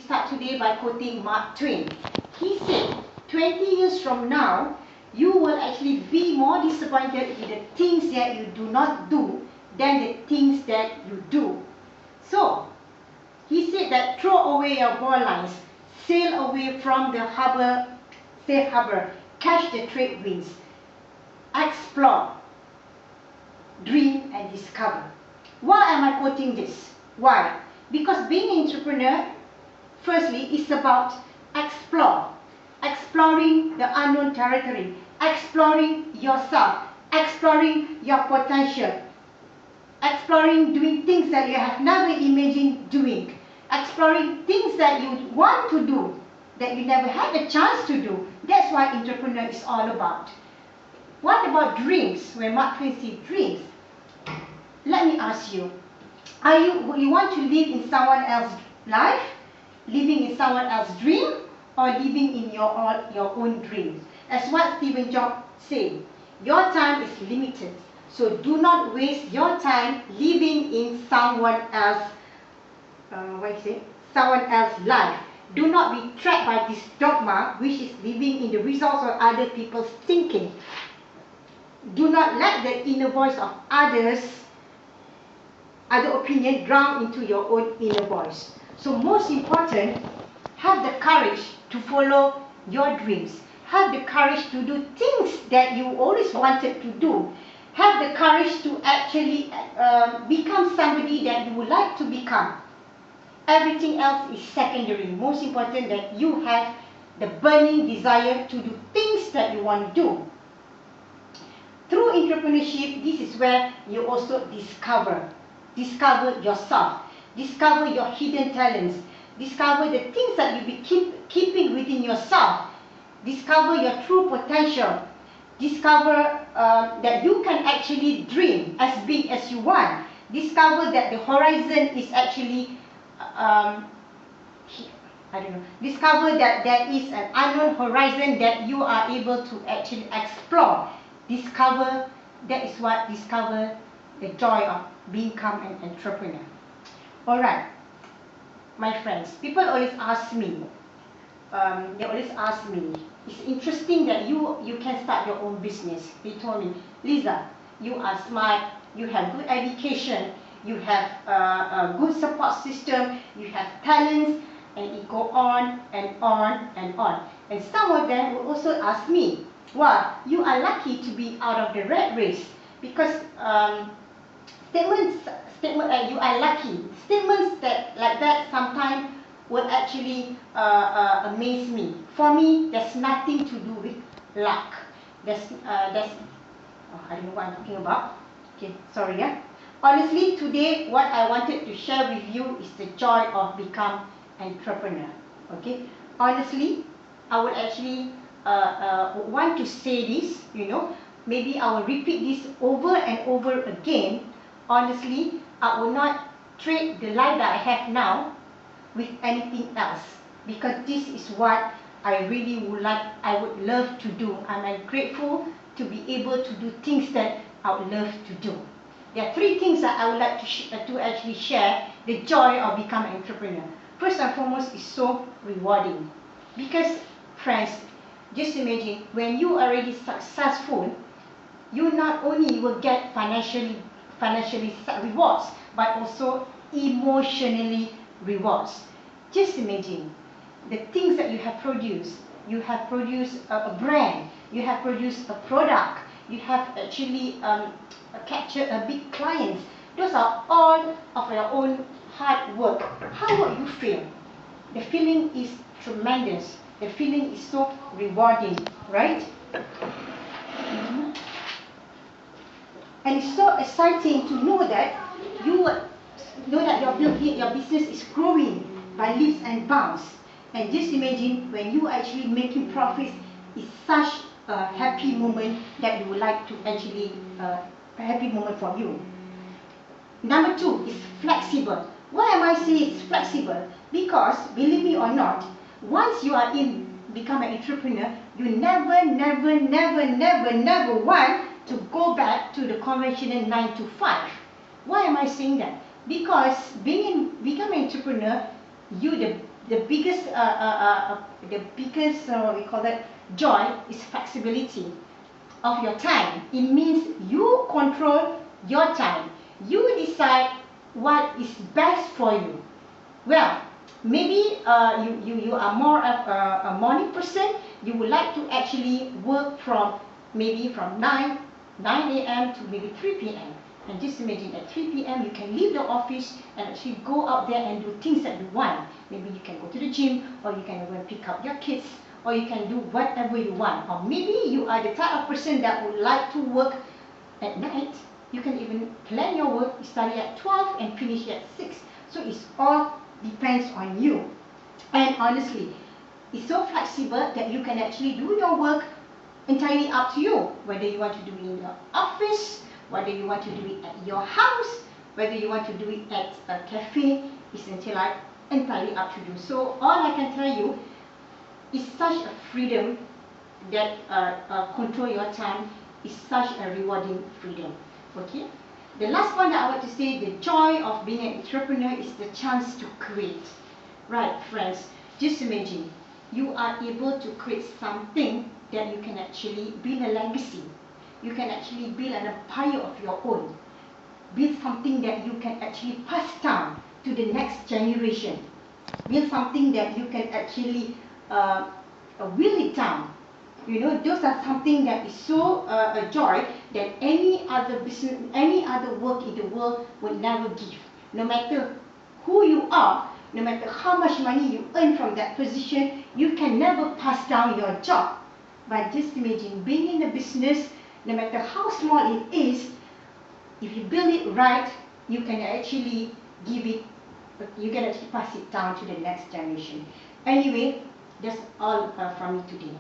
start today by quoting Mark Twain. He said, 20 years from now, you will actually be more disappointed with the things that you do not do than the things that you do. So, he said that throw away your bowlines, sail away from the harbor, safe harbor, catch the trade winds, explore, dream and discover. Why am I quoting this? Why? Because being an entrepreneur, firstly, is about exploring the unknown territory, exploring yourself, exploring your potential, exploring doing things that you have never imagined doing, exploring things that you want to do, that you never had a chance to do. That's what entrepreneur is all about. What about dreams? When Mark Twain said dreams, let me ask you, you want to live in someone else's life, living in someone else's dream, or living in your own dreams? As what Stephen Jobs said, your time is limited, so do not waste your time living in someone else's life. Do not be trapped by this dogma, which is living in the results of other people's thinking. Do not let the inner voice of other opinion drown into your own inner voice. So most important, have the courage to follow your dreams. Have the courage to do things that you always wanted to do. Have the courage to actually become somebody that you would like to become. Everything else is secondary. Most important that you have the burning desire to do things that you want to do. Through entrepreneurship, this is where you also discover yourself, discover your hidden talents, discover the things that you be keeping within yourself, discover your true potential, discover that you can actually dream as big as you want, discover that the horizon is actually discover that there is an unknown horizon that you are able to actually explore. Discover the joy of becoming an entrepreneur. Alright, my friends, people always ask me, it's interesting that you can start your own business. They told me, Lisa, you are smart, you have good education, you have a good support system, you have talents, and it go on and on and on. And some of them will also ask me, wow, you are lucky to be out of the rat race, because statements like you are lucky, statements like that sometimes will actually amaze me. For me, there's nothing to do with luck. I don't know what I'm talking about. Okay, sorry. Honestly, today what I wanted to share with you is the joy of becoming an entrepreneur. Okay, honestly, I would actually want to say this. Maybe I will repeat this over and over again. Honestly, I will not trade the life that I have now with anything else, because this is what I really would love to do. I'm grateful to be able to do things that I would love to do. There are three things that I would like to actually share the joy of becoming an entrepreneur. First and foremost, is so rewarding, because friends, just imagine when you are already successful, you not only will get financially rewards, but also emotionally rewards. Just imagine the things that you have produced. You have produced a brand, you have produced a product, you have actually captured a big client. Those are all of your own hard work. How would you feel? The feeling is tremendous. The feeling is so rewarding, right? And it's so exciting to know that your business is growing by leaps and bounds. And just imagine when you actually making profits, it's such a happy moment that you would like to actually a happy moment for you. Number two is flexible. Why am I saying it's flexible? Because believe me or not, once you are become an entrepreneur, you never want to go back to the conventional 9 to 5. Why am I saying that? Because becoming an entrepreneur, we call that joy is flexibility of your time. It means you control your time. You decide what is best for you. Well, maybe you are more of a morning person. You would like to actually work from maybe from 9 a.m. to maybe 3 p.m. And just imagine at 3 p.m. you can leave the office and actually go out there and do things that you want. Maybe you can go to the gym, or you can go and pick up your kids, or you can do whatever you want. Or maybe you are the type of person that would like to work at night. You can even plan your work, study at 12 and finish at 6. So it's all depends on you. And honestly, it's so flexible that you can actually do your work entirely up to you. Whether you want to do it in your office, whether you want to do it at your house, whether you want to do it at a cafe, it's entirely up to you. So all I can tell you is such a freedom that control your time is such a rewarding freedom. Okay. The last point that I want to say, the joy of being an entrepreneur is the chance to create. Right, friends, just imagine you are able to create something that you can actually build a legacy. You can actually build an empire of your own. Build something that you can actually pass down to the next generation. Build something that you can actually will it down. You know, those are something that is so a joy that any other business, any other work in the world would never give. No matter who you are, no matter how much money you earn from that position, you can never pass down your job. But just imagine being in a business, no matter how small it is, if you build it right, you can actually give it, you can actually pass it down to the next generation. Anyway, that's all from me today.